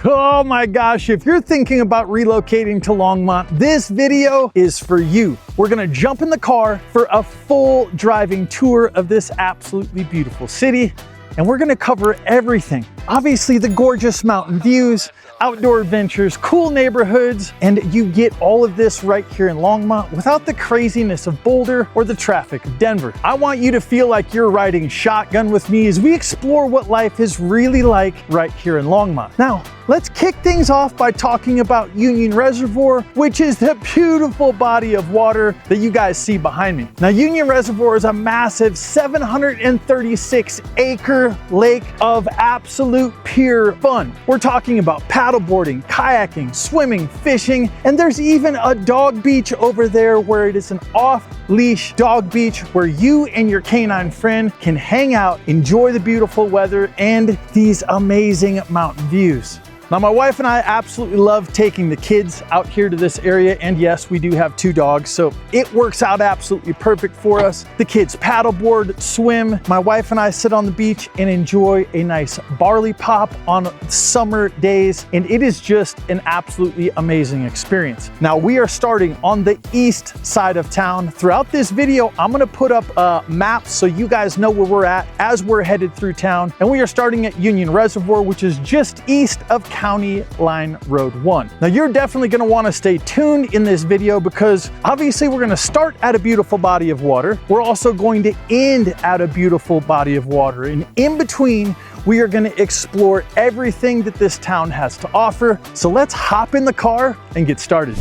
Oh my gosh, if you're thinking about relocating to Longmont, this video is for you. We're gonna jump in the car for a full driving tour of this absolutely beautiful city, and we're gonna cover everything. Obviously the gorgeous mountain views, outdoor adventures, cool neighborhoods, and you get all of this right here in Longmont without the craziness of Boulder or the traffic of Denver. I want you to feel like you're riding shotgun with me as we explore what life is really like right here in Longmont. Now, let's kick things off by talking about Union Reservoir, which is the beautiful body of water that you guys see behind me. Now, Union Reservoir is a massive 736-acre lake of absolute pure fun. We're talking about paddleboarding, kayaking, swimming, fishing, and there's even a dog beach over there where it is an off-leash dog beach where you and your canine friend can hang out, enjoy the beautiful weather, and these amazing mountain views. Now, my wife and I absolutely love taking the kids out here to this area, and yes, we do have 2 dogs, so it works out absolutely perfect for us. The kids paddleboard, swim. My wife and I sit on the beach and enjoy a nice barley pop on summer days, and it is just an absolutely amazing experience. Now, we are starting on the east side of town. Throughout this video, I'm gonna put up a map so you guys know where we're at as we're headed through town, and we are starting at Union Reservoir, which is just east of County Line Road 1. Now, you're definitely going to want to stay tuned in this video because obviously we're going to start at a beautiful body of water. We're also going to end at a beautiful body of water, and in between we are going to explore everything that this town has to offer. So let's hop in the car and get started.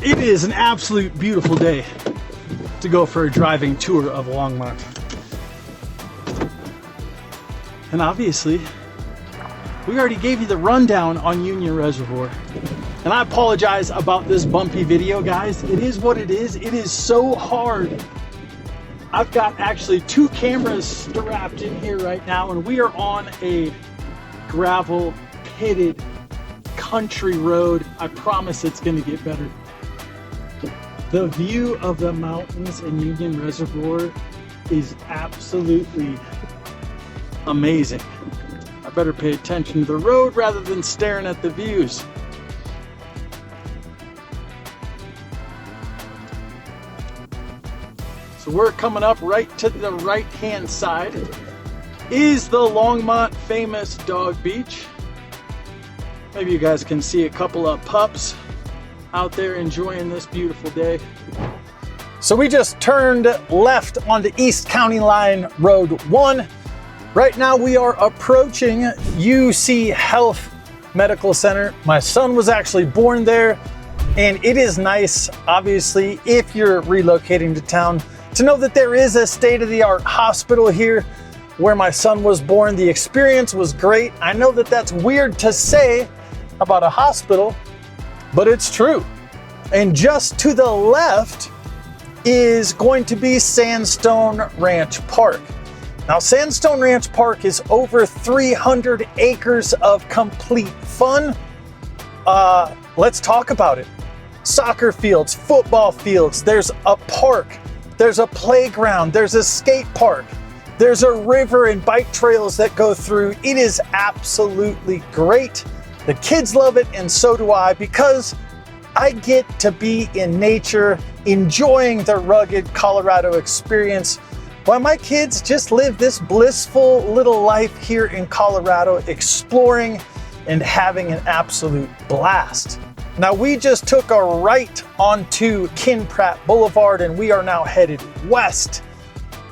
It is an absolute beautiful day to go for a driving tour of Longmont. And obviously, we already gave you the rundown on Union Reservoir. And I apologize about this bumpy video, guys. It is what it is. It is so hard. I've got actually 2 cameras strapped in here right now, and we are on a gravel pitted country road. I promise it's gonna get better. The view of the mountains in Union Reservoir is absolutely amazing. I better pay attention to the road rather than staring at the views. So we're coming up right to the right-hand side is the Longmont famous dog beach. Maybe you guys can see a couple of pups out there enjoying this beautiful day. So we just turned left onto East County Line Road 1. Right now we are approaching UC Health Medical Center. My son was actually born there, and it is nice, obviously, if you're relocating to town, to know that there is a state-of-the-art hospital here where my son was born. The experience was great. I know that that's weird to say about a hospital, but it's true. And just to the left is going to be Sandstone Ranch Park. Now, Sandstone Ranch Park is over 300 acres of complete fun. Let's talk about it. Soccer fields, football fields, there's a park, there's a playground, there's a skate park, there's a river and bike trails that go through. It is absolutely great. The kids love it, and so do I, because I get to be in nature, enjoying the rugged Colorado experience, while my kids just live this blissful little life here in Colorado, exploring and having an absolute blast. Now, we just took a right onto Ken Pratt Boulevard, and we are now headed west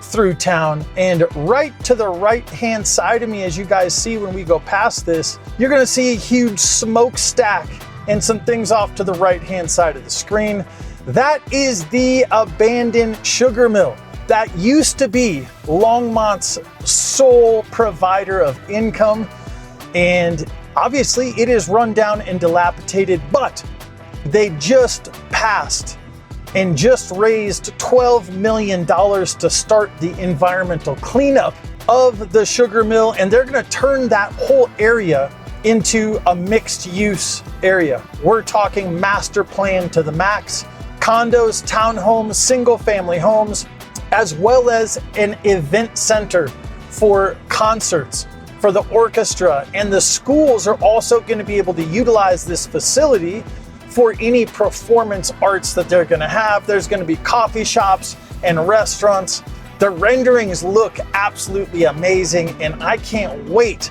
through town, and right to the right-hand side of me, as you guys see when we go past this, you're gonna see a huge smokestack and some things off to the right-hand side of the screen. That is the abandoned sugar mill. That used to be Longmont's sole provider of income, and obviously it is run down and dilapidated, but they just passed and just raised $12 million to start the environmental cleanup of the sugar mill, and they're gonna turn that whole area into a mixed use area. We're talking master plan to the max. condos, townhomes, single family homes, as well as an event center for concerts, for the orchestra, and the schools are also going to be able to utilize this facility for any performance arts that they're going to have. There's going to be coffee shops and restaurants. The renderings look absolutely amazing, and I can't wait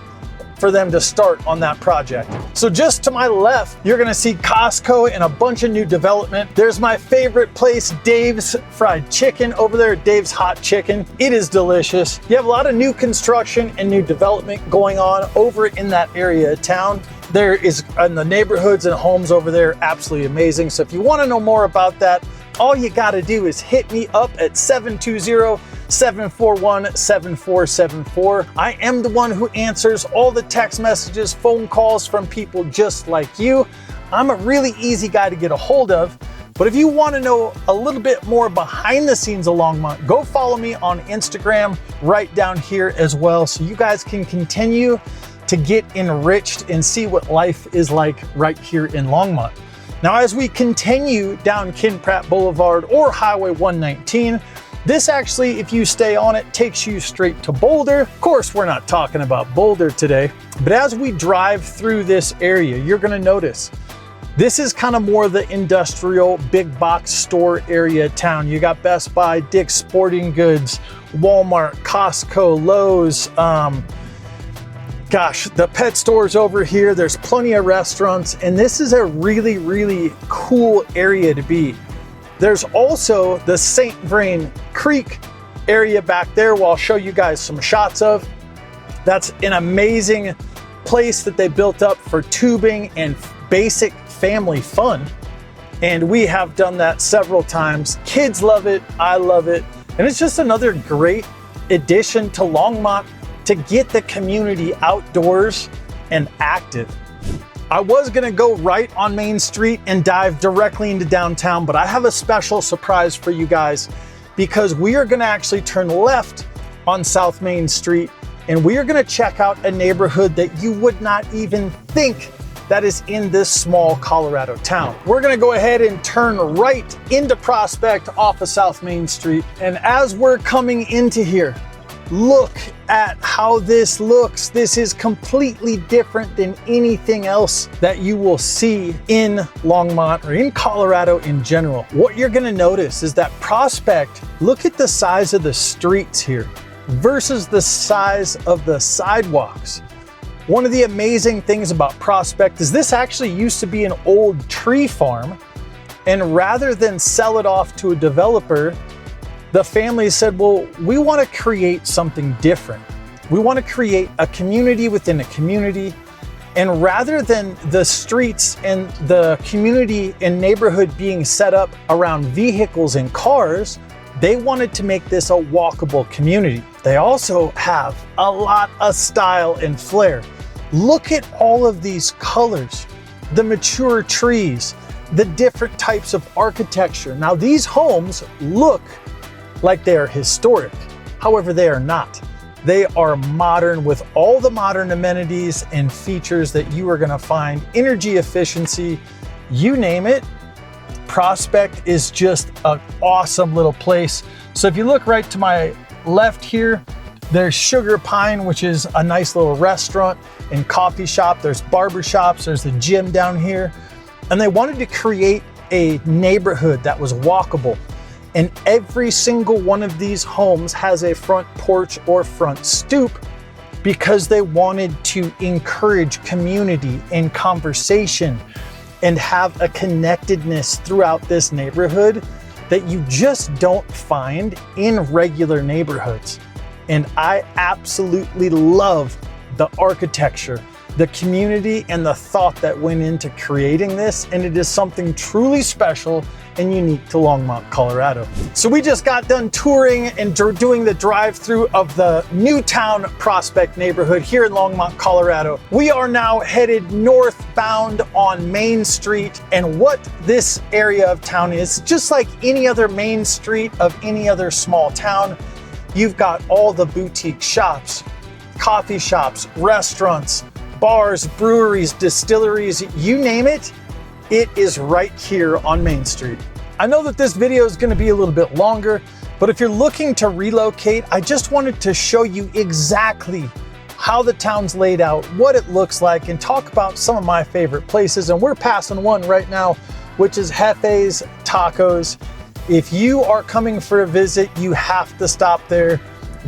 for them to start on that project. So just to my left, you're gonna see Costco and a bunch of new development. There's my favorite place, Dave's Fried Chicken over there, Dave's Hot Chicken. It is delicious. You have a lot of new construction and new development going on over in that area of town. There is, in the neighborhoods and homes over there, absolutely amazing. So if you wanna know more about that, all you gotta do is hit me up at 720-741-7474. I am the one who answers all the text messages, phone calls from people just like you. I'm a really easy guy to get a hold of. But if you want to know a little bit more behind the scenes of Longmont, go follow me on Instagram right down here as well, so you guys can continue to get enriched and see what life is like right here in Longmont. Now, as we continue down Ken Pratt Boulevard or Highway 119, this actually, if you stay on it, takes you straight to Boulder. Of course, we're not talking about Boulder today, but as we drive through this area, you're gonna notice this is kind of more the industrial big box store area town. You got Best Buy, Dick's Sporting Goods, Walmart, Costco, Lowe's, the pet stores over here. There's plenty of restaurants, and this is a really, really cool area to be. There's also the St. Vrain Creek area back there, where I'll show you guys some shots of. That's an amazing place that they built up for tubing and basic family fun. And we have done that several times. Kids love it, I love it. And it's just another great addition to Longmont to get the community outdoors and active. I was gonna go right on Main Street and dive directly into downtown, but I have a special surprise for you guys, because we are gonna actually turn left on South Main Street, and we are gonna check out a neighborhood that you would not even think that is in this small Colorado town. We're gonna go ahead and turn right into Prospect off of South Main Street. And as we're coming into here, look at how this looks. This is completely different than anything else that you will see in Longmont or in Colorado in general. What you're gonna notice is that Prospect, look at the size of the streets here versus the size of the sidewalks. One of the amazing things about Prospect is this actually used to be an old tree farm, and rather than sell it off to a developer, the family said, well, we want to create something different. We want to create a community within a community. And rather than the streets and the community and neighborhood being set up around vehicles and cars, they wanted to make this a walkable community. They also have a lot of style and flair. Look at all of these colors, the mature trees, the different types of architecture. Now, these homes look like they are historic. However, they are not. They are modern with all the modern amenities and features that you are gonna find, energy efficiency, you name it. Prospect is just an awesome little place. So if you look right to my left here, there's Sugar Pine, which is a nice little restaurant and coffee shop. There's barber shops, there's the gym down here. And they wanted to create a neighborhood that was walkable. And every single one of these homes has a front porch or front stoop, because they wanted to encourage community and conversation and have a connectedness throughout this neighborhood that you just don't find in regular neighborhoods. And I absolutely love the architecture, the community, and the thought that went into creating this. And it is something truly special and unique to Longmont, Colorado. So we just got done touring and doing the drive-through of the Newtown Prospect neighborhood here in Longmont, Colorado. We are now headed northbound on Main Street. And what this area of town is, just like any other main street of any other small town, you've got all the boutique shops, coffee shops, restaurants, bars, breweries, distilleries, you name it, it is right here on Main Street. I know that this video is going to be a little bit longer, but if you're looking to relocate, I just wanted to show you exactly how the town's laid out, what it looks like, and talk about some of my favorite places. And we're passing one right now, which is Jefe's Tacos. If you are coming for a visit, you have to stop there,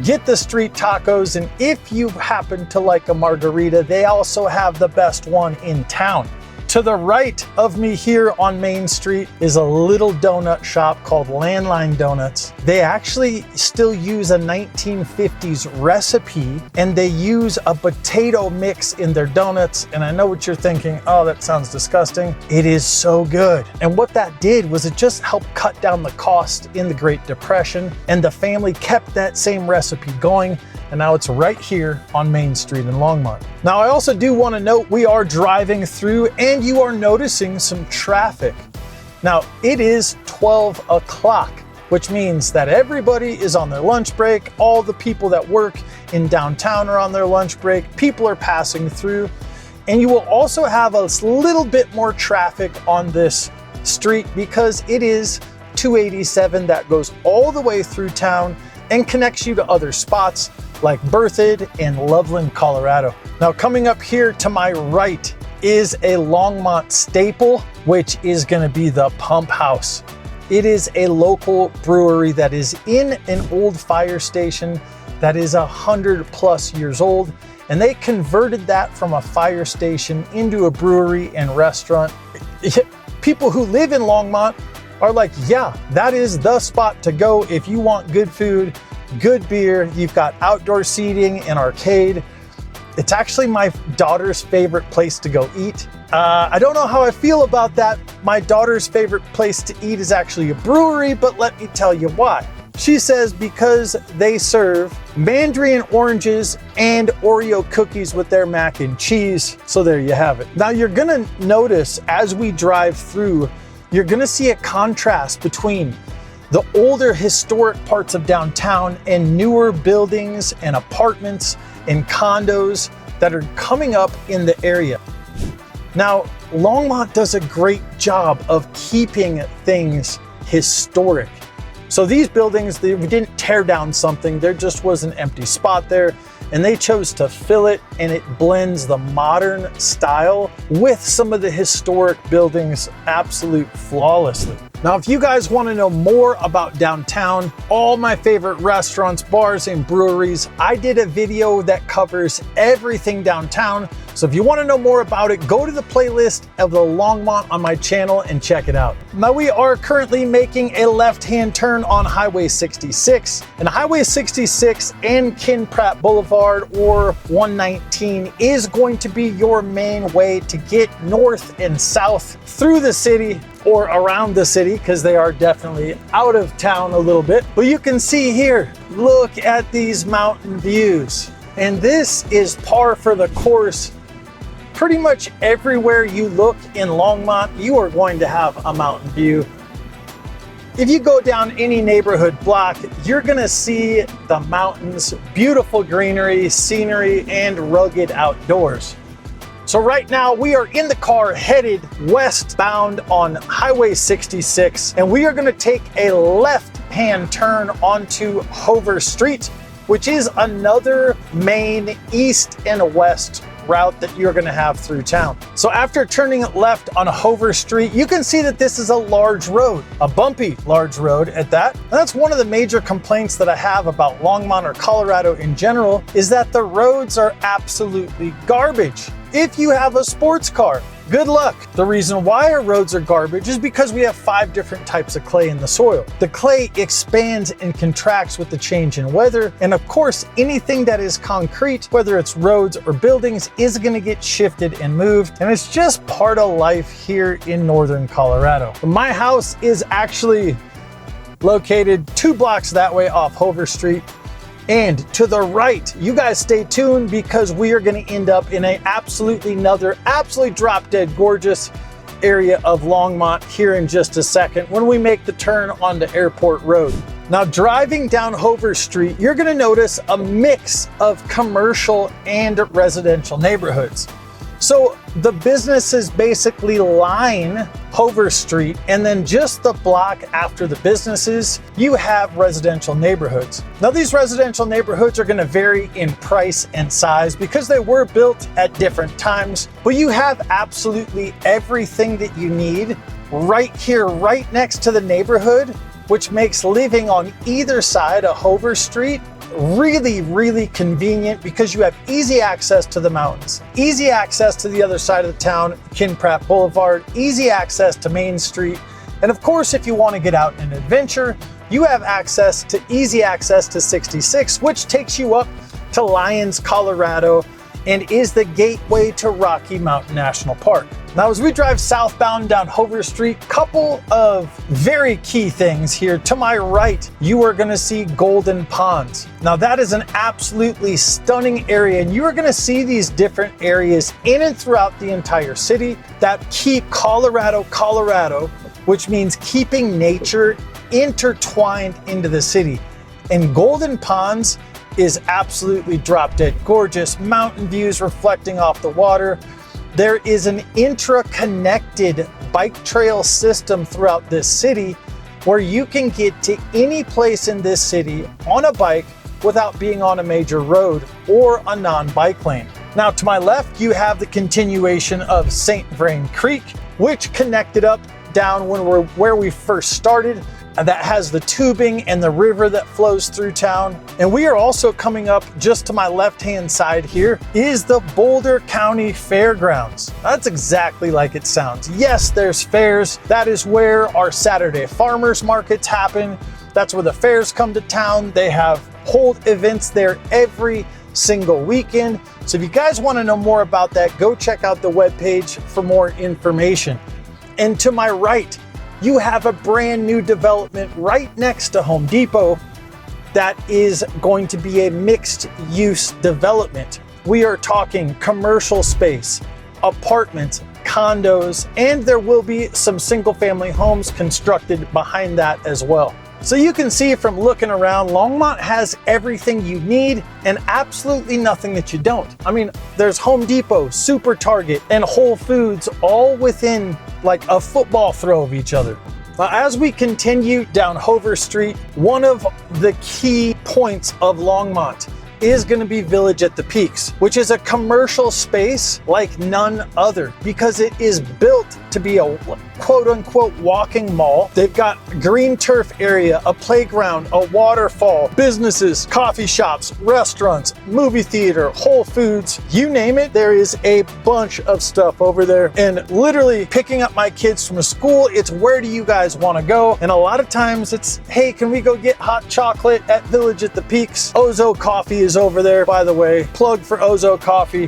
get the street tacos, and if you happen to like a margarita, they also have the best one in town. To the right of me here on Main Street is a little donut shop called Landline Donuts. They actually still use a 1950s recipe, and they use a potato mix in their donuts. And I know what you're thinking, oh, that sounds disgusting. It is so good. And what that did was it just helped cut down the cost in the Great Depression, and the family kept that same recipe going. And now it's right here on Main Street in Longmont. Now, I also do want to note we are driving through and you are noticing some traffic. Now, it is 12 o'clock, which means that everybody is on their lunch break. All the people that work in downtown are on their lunch break. People are passing through. And you will also have a little bit more traffic on this street because it is 287 that goes all the way through town and connects you to other spots like Berthoud and Loveland, Colorado. Now, coming up here to my right is a Longmont staple, which is gonna be the Pump House. It is a local brewery that is in an old fire station that is 100+ years old, and they converted that from a fire station into a brewery and restaurant. People who live in Longmont are like, yeah, that is the spot to go if you want good food, good beer. You've got outdoor seating and arcade. It's actually my daughter's favorite place to go eat. I don't know how I feel about that. My daughter's favorite place to eat is actually a brewery, but let me tell you why. She says because they serve mandarin oranges and Oreo cookies with their mac and cheese. So there you have it. Now you're gonna notice as we drive through, you're gonna see a contrast between the older historic parts of downtown and newer buildings and apartments and condos that are coming up in the area. Now, Longmont does a great job of keeping things historic. So these buildings, we didn't tear down something, there just was an empty spot there, and they chose to fill it, and it blends the modern style with some of the historic buildings absolutely flawlessly. Now, if you guys want to know more about downtown, all my favorite restaurants, bars, and breweries, I did a video that covers everything downtown. So if you want to know more about it, go to the playlist of the Longmont on my channel and check it out. Now, we are currently making a left-hand turn on Highway 66. And Highway 66 and Ken Pratt Boulevard, or 119, is going to be your main way to get north and south through the city or around the city, because they are definitely out of town a little bit. But you can see here, look at these mountain views. And this is par for the course. Pretty much everywhere you look in Longmont, you are going to have a mountain view. If you go down any neighborhood block, you're gonna see the mountains, beautiful greenery, scenery, and rugged outdoors. So right now we are in the car headed westbound on Highway 66, and we are gonna take a left-hand turn onto Hover Street, which is another main east and west route that you're gonna have through town. So after turning left on Hover Street, you can see that this is a large road, a bumpy large road at that. And that's one of the major complaints that I have about Longmont or Colorado in general, is that the roads are absolutely garbage. If you have a sports car, good luck. The reason why our roads are garbage is because we have 5 different types of clay in the soil. The clay expands and contracts with the change in weather. And of course, anything that is concrete, whether it's roads or buildings, is gonna get shifted and moved. And it's just part of life here in northern Colorado. My house is actually located 2 blocks that way off Hover Street. And to the right, you guys stay tuned, because we are going to end up in absolutely drop dead gorgeous area of Longmont here in just a second when we make the turn onto Airport Road. Now, driving down Hover Street, you're going to notice a mix of commercial and residential neighborhoods. So the businesses basically line Hover Street, and then just the block after the businesses, you have residential neighborhoods. Now these residential neighborhoods are gonna vary in price and size because they were built at different times, but you have absolutely everything that you need right here, right next to the neighborhood, which makes living on either side of Hover Street really, really convenient because you have easy access to the mountains, easy access to the other side of the town, Kinpratt Boulevard, easy access to Main Street. And of course, if you want to get out in an adventure, you have easy access to 66, which takes you up to Lyons, Colorado, and is the gateway to Rocky Mountain National Park. Now, as we drive southbound down Hover Street, couple of very key things here. To my right, you are gonna see Golden Ponds. Now, that is an absolutely stunning area, and you are gonna see these different areas in and throughout the entire city that keep Colorado, which means keeping nature intertwined into the city. And Golden Ponds is absolutely drop dead gorgeous. Mountain views reflecting off the water. There is an intra-connected bike trail system throughout this city where you can get to any place in this city on a bike without being on a major road or a non-bike lane. Now to my left, you have the continuation of St. Vrain Creek, which connected up down where we first started. And that has the tubing and the river that flows through town. And we are also coming up just to my left-hand side here is the Boulder County Fairgrounds. That's exactly like it sounds. Yes, there's fairs. That is where our Saturday farmers markets happen. That's where the fairs come to town. They have hold events there every single weekend. So if you guys want to know more about that, go check out the webpage for more information. And to my right, you have a brand new development right next to Home Depot that is going to be a mixed use development. We are talking commercial space, apartments, condos, and there will be some single family homes constructed behind that as well. So you can see from looking around, Longmont has everything you need and absolutely nothing that you don't. I mean, there's Home Depot, Super Target, and Whole Foods all within like a football throw of each other. As we continue down Hover Street, one of the key points of Longmont is going to be Village at the Peaks, which is a commercial space like none other because it is built to be a quote-unquote walking mall. They've got green turf area, a playground, a waterfall, businesses, coffee shops, restaurants, movie theater, Whole Foods, you name it. There is a bunch of stuff over there. And literally picking up my kids from school, it's where do you guys want to go? And a lot of times it's, hey, can we go get hot chocolate at Village at the Peaks? Ozo Coffee is over there, by the way. Plug for Ozo Coffee,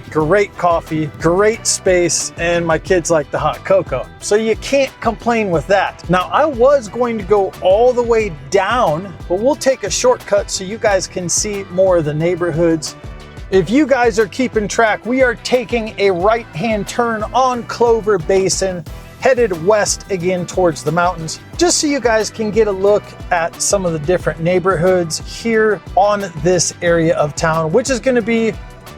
great space, and my kids like the hot cocoa. So you can't complain with that. Now, I was going to go all the way down, but we'll take a shortcut so you guys can see more of the neighborhoods. If you guys are keeping track, we are taking a right-hand turn on Clover Basin, headed west again towards the mountains, just so you guys can get a look at some of the different neighborhoods here on this area of town, which is going to be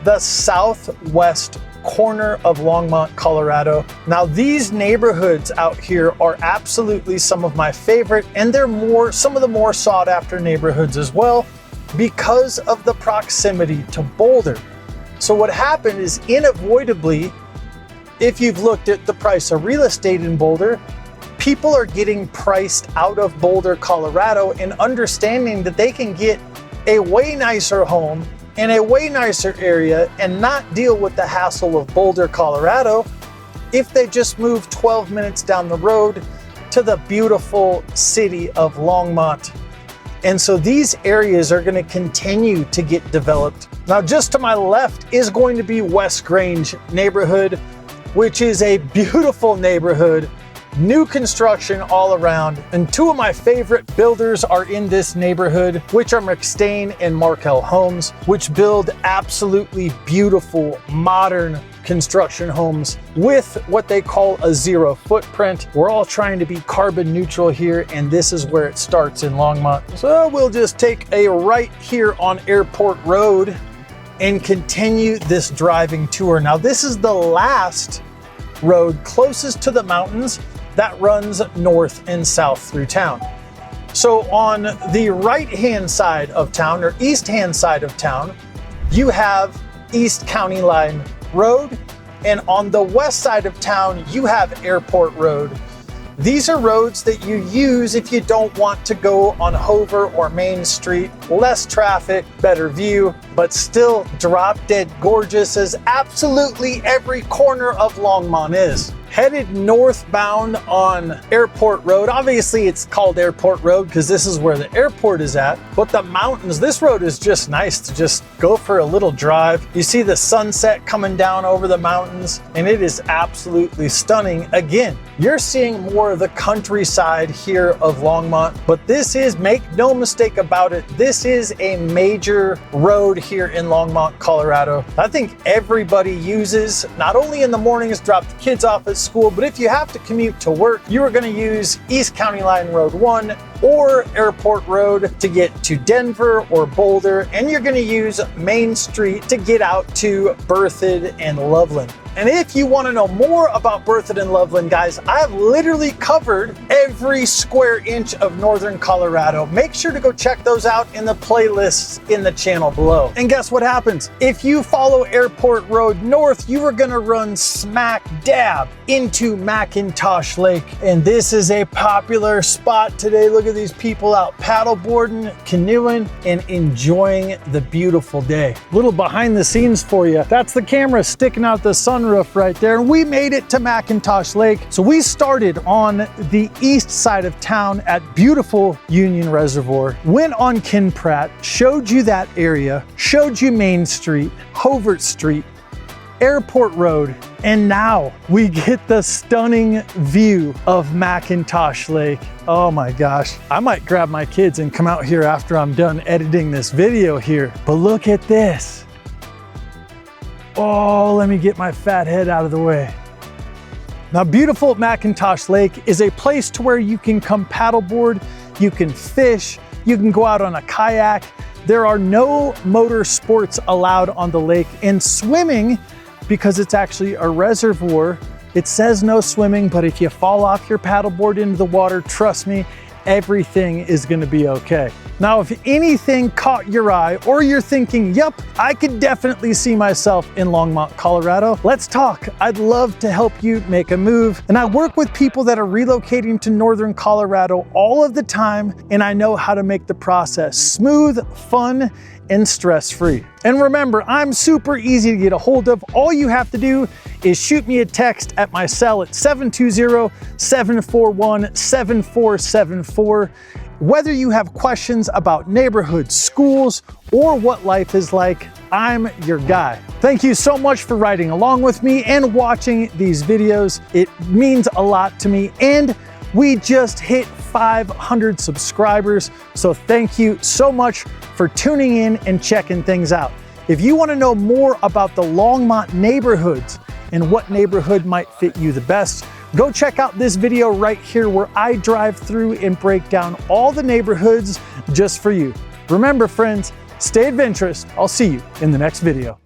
the southwest corner of Longmont, Colorado. Now, these neighborhoods out here are absolutely some of my favorite, and they're some of the more sought after neighborhoods as well because of the proximity to Boulder. So what happened is, unavoidably, if you've looked at the price of real estate in Boulder, people are getting priced out of Boulder, Colorado, and understanding that they can get a way nicer home in a way nicer area and not deal with the hassle of Boulder, Colorado, if they just move 12 minutes down the road to the beautiful city of Longmont. And so these areas are going to continue to get developed. Now, just to my left is going to be West Graange neighborhood, which is a beautiful neighborhood, new construction all around. And two of my favorite builders are in this neighborhood, which are McStain and Markel Homes, which build absolutely beautiful, modern construction homes with what they call a zero footprint. We're all trying to be carbon neutral here, and this is where it starts in Longmont. So we'll just take a right here on Airport Road and continue this driving tour. Now, this is the last road closest to the mountains that runs north and south through town. So on the right-hand side of town, or east-hand side of town, you have East County Line Road, and on the west side of town, you have Airport Road. These are roads that you use if you don't want to go on Hover or Main Street. Less traffic, better view, but still drop dead gorgeous as absolutely every corner of Longmont is. Headed northbound on Airport Road. Obviously it's called Airport Road because this is where the airport is at, but the mountains, this road is just nice to just go for a little drive. You see the sunset coming down over the mountains and it is absolutely stunning. Again, you're seeing more of the countryside here of Longmont, but this is, make no mistake about it, this is a major road here in Longmont, Colorado. I think everybody uses, not only in the mornings, drop the kids off at school, but if you have to commute to work, you are going to use East County Line Road 1 or Airport Road to get to Denver or Boulder, and you're going to use Main Street to get out to Berthoud and Loveland. And if you want to know more about Berthoud and Loveland, guys, I've literally covered every square inch of northern Colorado. Make sure to go check those out in the playlists in the channel below. And guess what happens? If you follow Airport Road north, you are going to run smack dab into Macintosh Lake. And this is a popular spot today. Look at these people out paddleboarding, canoeing, and enjoying the beautiful day. Little behind the scenes for you. That's the camera sticking out the sunroof right there. We made it to Macintosh Lake. So we started on the east side of town at beautiful Union Reservoir, went on Ken Pratt, showed you that area, showed you Main Street, Hovert Street, Airport Road, and now we get the stunning view of Macintosh Lake. Oh my gosh, I might grab my kids and come out here after I'm done editing this video here. But look at this. Oh, let me get my fat head out of the way. Now, beautiful Macintosh Lake is a place to where you can come paddleboard, you can fish, you can go out on a kayak. There are no motor sports allowed on the lake, and swimming, because it's actually a reservoir, it says no swimming, but if you fall off your paddleboard into the water, trust me, everything is gonna be okay. Now, if anything caught your eye or you're thinking, yep, I could definitely see myself in Longmont, Colorado, let's talk. I'd love to help you make a move. And I work with people that are relocating to northern Colorado all of the time, and I know how to make the process smooth, fun, and stress-free. And remember, I'm super easy to get a hold of. All you have to do is shoot me a text at my cell at 720-741-7474. Whether you have questions about neighborhoods, schools, or what life is like, I'm your guy. Thank you so much for riding along with me and watching these videos. It means a lot to me, and we just hit 500 subscribers, so thank you so much for tuning in and checking things out. If you want to know more about the Longmont neighborhoods and what neighborhood might fit you the best, go check out this video right here where I drive through and break down all the neighborhoods just for you. Remember, friends, stay adventurous. I'll see you in the next video.